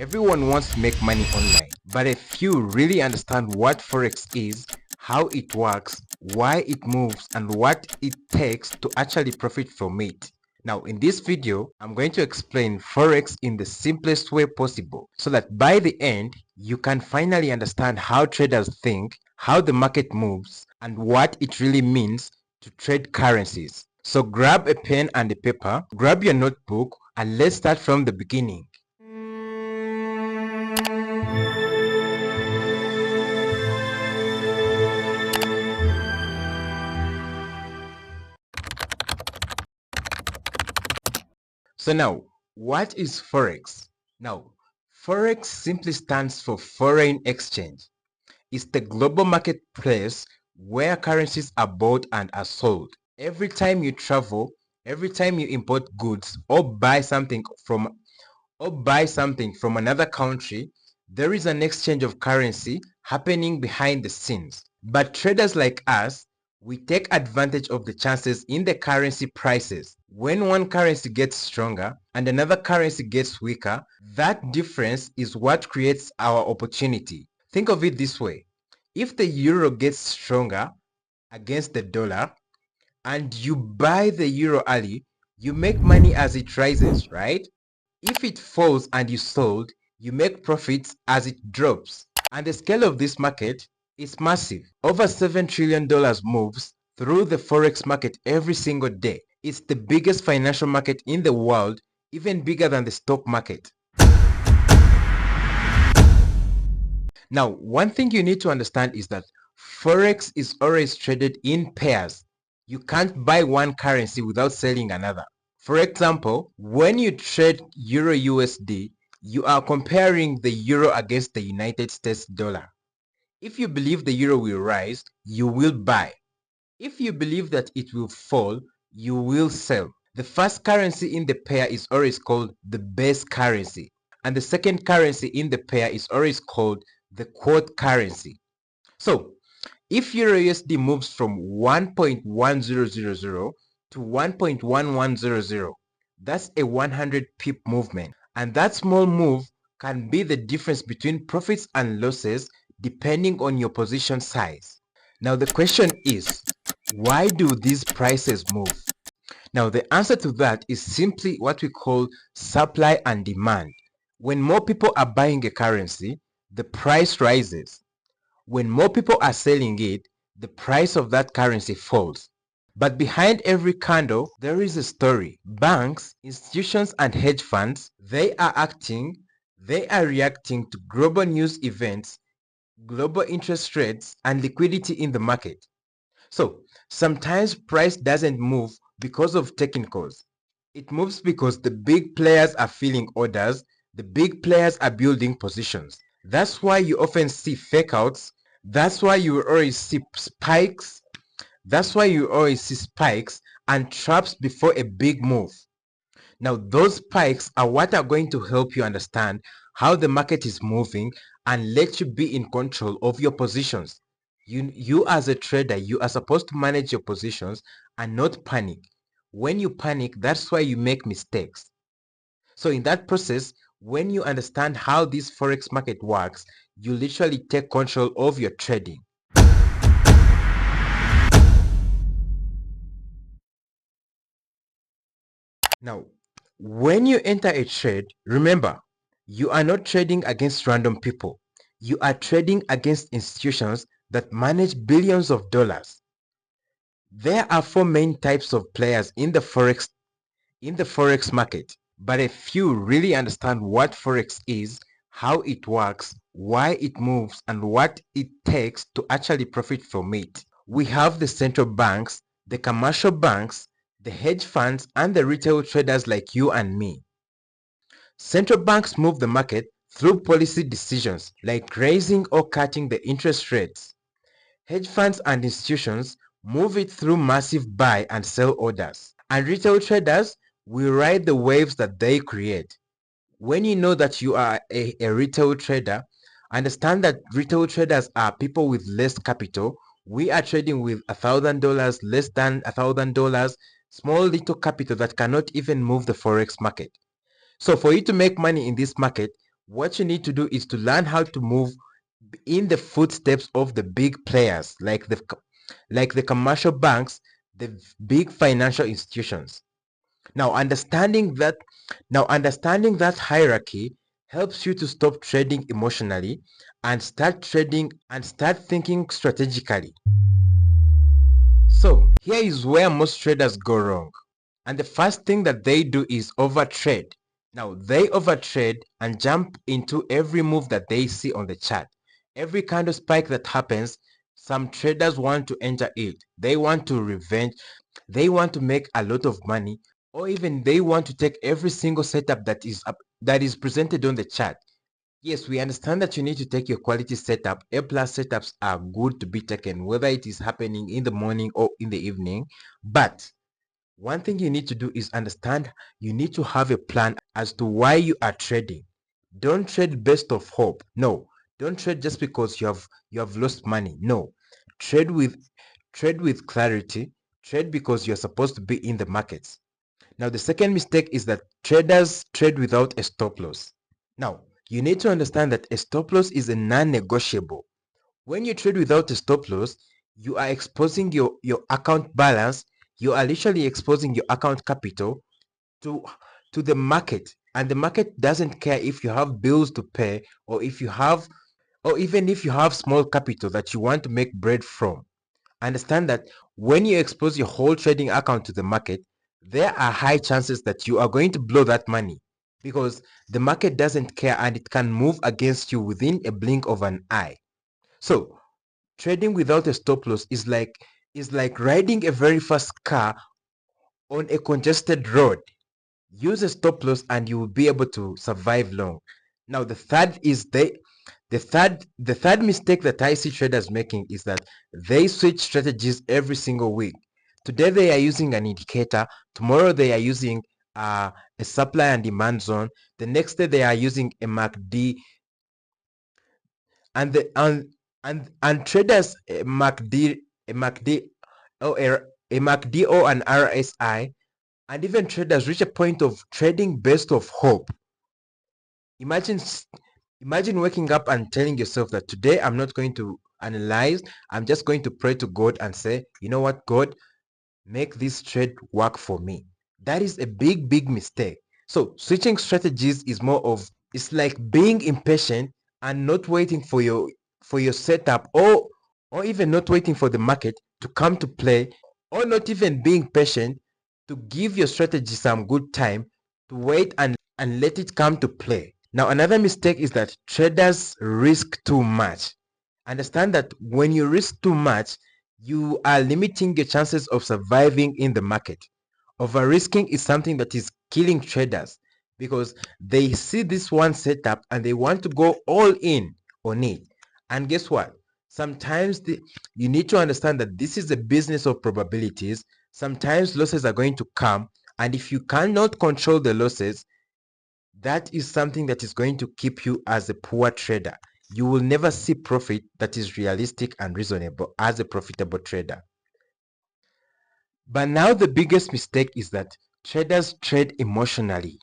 Everyone wants to make money online, but a few really understand what Forex is, how it works, why it moves, and what it takes to actually profit from it. Now, in this video, I'm going to explain Forex in the simplest way possible so that by the end, you can finally understand how traders think, how the market moves, and what it really means to trade currencies. So grab a pen and a paper, grab your notebook, and let's start from the beginning. So now, what is Forex? Now, Forex simply stands for foreign exchange. It's the global marketplace where currencies are bought and are sold. Every time you travel, every time you import goods or buy something from another country, there is an exchange of currency happening behind the scenes. But traders like us, we take advantage of the chances in the currency prices. When one currency gets stronger and another currency gets weaker, that difference is what creates our opportunity. Think of it this way. If the euro gets stronger against the dollar and you buy the euro early, you make money as it rises, right? If it falls and you sold, you make profits as it drops. And the scale of this market is massive. Over $7 trillion moves through the Forex market every single day. It's the biggest financial market in the world, even bigger than the stock market. Now, one thing you need to understand is that Forex is always traded in pairs. You can't buy one currency without selling another. For example, when you trade Euro USD, you are comparing the euro against the United States dollar. If you believe the euro will rise, you will buy. If you believe that it will fall, you will sell. The first currency in the pair is always called the base currency, and the second currency in the pair is always called the quote currency. So, if Euro USD moves from 1.1000 to 1.1100, that's a 100 pip movement. And that small move can be the difference between profits and losses depending on your position size. Now the question is, why do these prices move? Now the answer to that is simply what we call supply and demand. When more people are buying a currency, the price rises. When more people are selling it, the price of that currency falls. But behind every candle, there is a story. Banks, institutions, and hedge funds, they are reacting to global news events, global interest rates, and liquidity in the market. So sometimes price doesn't move because of technicals. It moves because the big players are filling orders, the big players are building positions. That's why you often see fake outs. That's why you always see spikes. That's why you always see spikes and traps before a big move. Now, those spikes are what are going to help you understand how the market is moving and let you be in control of your positions. You as a trader, you are supposed to manage your positions and not panic. When you panic, that's why you make mistakes. So in that process, when you understand how this Forex market works, you literally take control of your trading. Now, when you enter a trade, remember, you are not trading against random people. You are trading against institutions that manage billions of dollars. There are four main types of players in the Forex market, but a few really understand what Forex is, how it works, why it moves, and what it takes to actually profit from it. We have the central banks, the commercial banks, the hedge funds, and the retail traders like you and me. Central banks move the market through policy decisions like raising or cutting the interest rates. Hedge funds and institutions move it through massive buy and sell orders. And retail traders will ride the waves that they create. When you know that you are a retail trader, understand that retail traders are people with less capital. We are trading with $1,000, less than $1,000, small little capital that cannot even move the Forex market. So for you to make money in this market, What you need to do is to learn how to move in the footsteps of the big players, like the commercial banks, the big financial institutions. Now understanding that hierarchy helps you to stop trading emotionally and start thinking strategically. So here is where most traders go wrong. And the first thing that they do is overtrade. Now they overtrade and jump into every move that they see on the chart. Every candle spike that happens, some traders want to enter it. They want to revenge. They want to make a lot of money, or even they want to take every single setup that is presented on the chart. Yes, we understand that you need to take your quality setup. A plus setups are good to be taken, whether it is happening in the morning or in the evening. But one thing you need to do is understand you need to have a plan as to why you are trading. Don't trade based of hope. No. Don't trade just because you have lost money. No. Trade with trade with clarity. Trade because you're supposed to be in the markets. Now the second mistake is that traders trade without a stop loss. Now, you need to understand that a stop loss is a non-negotiable. When you trade without a stop loss, you are exposing your account balance. You are literally exposing your account capital to to the market, and the market doesn't care if you have bills to pay, or if you have, or even if you have small capital that you want to make bread from. Understand that when you expose your whole trading account to the market, there are high chances that you are going to blow that money, because the market doesn't care and it can move against you within a blink of an eye. So trading without a stop loss is like riding a very fast car on a congested road. Use a stop loss and you will be able to survive long. Now the third mistake that I see traders making is that they switch strategies every single week. Today they are using an indicator, tomorrow they are using a supply and demand zone, the next day they are using a MACD, and the and traders a MACD or a MACD or an RSI, and even traders reach a point of trading based of hope. Imagine imagine waking up and telling yourself that today I'm not going to analyze, I'm just going to pray to God and say, you know what, God, make this trade work for me. That is a big mistake. So switching strategies is more of, it's like being impatient and not waiting for your setup, or even not waiting for the market to come to play, or not even being patient to give your strategy some good time to wait and let it come to play. Now another mistake is that traders risk too much. Understand that when you risk too much, you are limiting your chances of surviving in the market. Over risking is something that is killing traders, because they see this one setup and they want to go all in on it. And guess what? Sometimes you need to understand that this is a business of probabilities. Sometimes losses are going to come, and if you cannot control the losses, that is something that is going to keep you as a poor trader. You will never see profit that is realistic and reasonable as a profitable trader. But now the biggest mistake is that traders trade emotionally.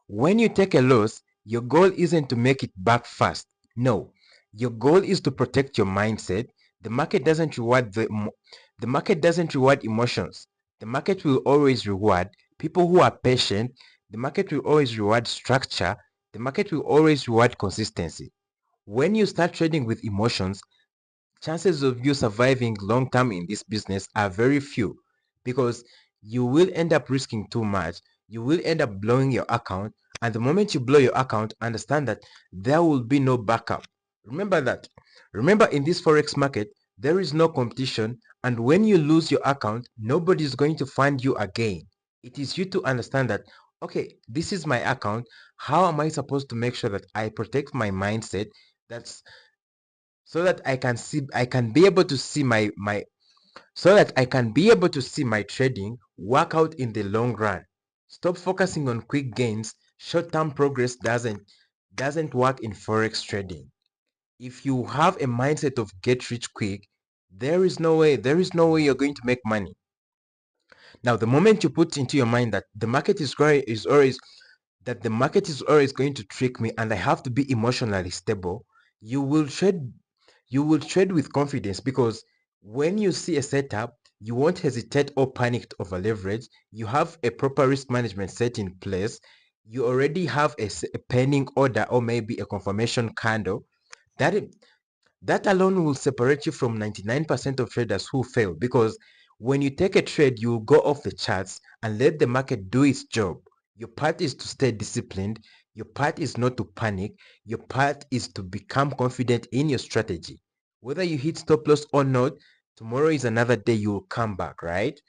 When you take a loss, your goal isn't to make it back fast. No, your goal is to protect your mindset. The market doesn't reward the market doesn't reward emotions. The market will always reward people who are patient. The market will always reward structure. The market will always reward consistency. When you start trading with emotions, chances of you surviving long term in this business are very few, because you will end up risking too much. You will end up blowing your account, and the moment you blow your account, understand that there will be no backup. Remember that. Remember, in this forex market, there is no competition, and when you lose your account, nobody is going to find you again. It is you to understand that, okay, this is my account. How am I supposed to make sure that I protect my mindset? That's so that I can be able to see my so that I can be able to see my trading work out in the long run. Stop focusing on quick gains. Short-term progress doesn't work in forex trading. If you have a mindset of get rich quick, there is no way you're going to make money. Now, the moment you put into your mind that the market is growing, is always that the market is always going to trick me and I have to be emotionally stable, you will trade with confidence, because when you see a setup, you won't hesitate or panic to over leverage. You have a proper risk management set in place. You already have a pending order or maybe a confirmation candle. That that alone will separate you from 99% of traders who fail, because when you take a trade, you will go off the charts and let the market do its job. Your part is to stay disciplined. Your part is not to panic. Your part is to become confident in your strategy. Whether you hit stop loss or not, tomorrow is another day, you will come back, right?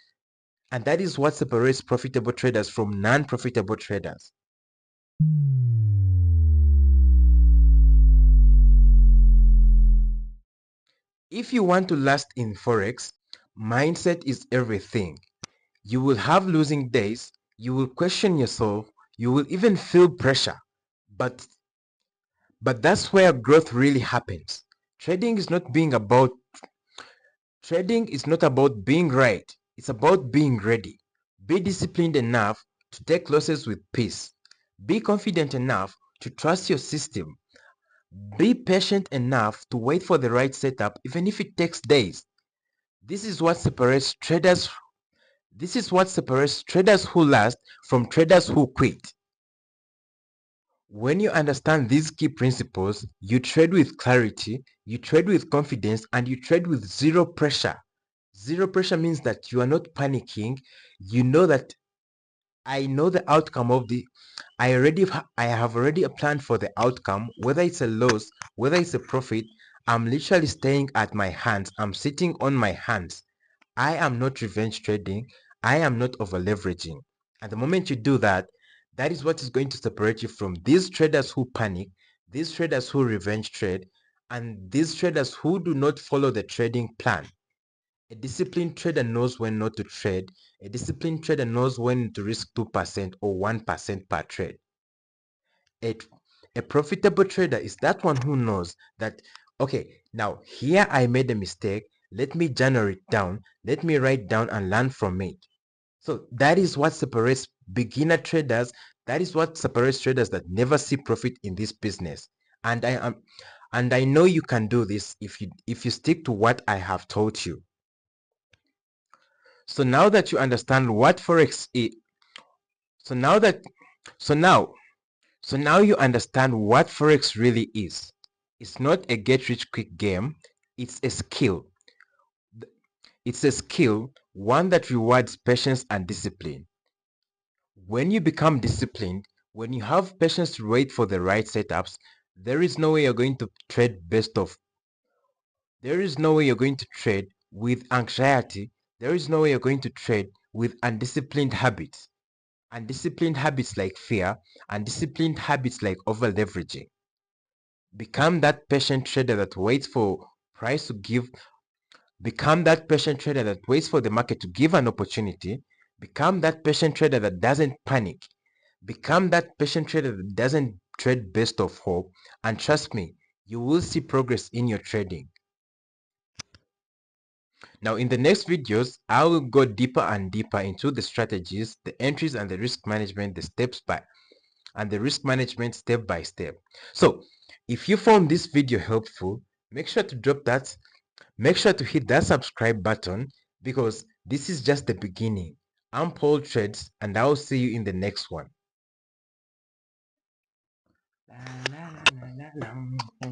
And that is what separates profitable traders from non-profitable traders. If you want to last in Forex, mindset is everything. You will have losing days, you will question yourself, you will even feel pressure. But that's where growth really happens. Trading is not being about Trading is not about being right. It's about being ready. Be disciplined enough to take losses with peace. Be confident enough to trust your system. Be patient enough to wait for the right setup even if it takes days. This is what separates traders This is what separates traders who last from traders who quit. When you understand these key principles, you trade with clarity, you trade with confidence, and you trade with zero pressure. Zero pressure means that you are not panicking. You know that I know the outcome of the I have already a plan for the outcome, whether it's a loss, whether it's a profit. I'm literally staying at my hands. I'm sitting on my hands. I am not revenge trading. I am not over leveraging. And the moment you do that, that is what is going to separate you from these traders who panic, these traders who revenge trade, and these traders who do not follow the trading plan. A disciplined trader knows when not to trade. A disciplined trader knows when to risk 2% or 1% per trade. A, a profitable trader is that one who knows that, okay, now here I made a mistake. Let me journal it down. Let me write down and learn from it. So that is what separates beginner traders. That is what separates traders that never see profit in this business. And I know you can do this if you stick to what I have taught you. So now that you understand what forex is, so now that so now so now you understand what forex really is. It's not a get rich quick game. It's a skill. It's a skill, one that rewards patience and discipline. When you become disciplined, when you have patience to wait for the right setups, there is no way you're going to trade best of. There is no way you're going to trade with anxiety. There is no way you're going to trade with undisciplined habits. Undisciplined habits like fear, undisciplined habits like over leveraging. Become that patient trader that waits for price to give. Become that patient trader that waits for the market to give an opportunity. Become that patient trader that doesn't panic. Become that patient trader that doesn't trade based off hope. And trust me, you will see progress in your trading. Now, in the next videos, I will go deeper and deeper into the strategies, the entries, and the risk management, the risk management step by step. So, if you found this video helpful, make sure to hit that subscribe button, because this is just the beginning. I'm Paul Trades, and I'll see you in the next one. La, la, la, la, la, la.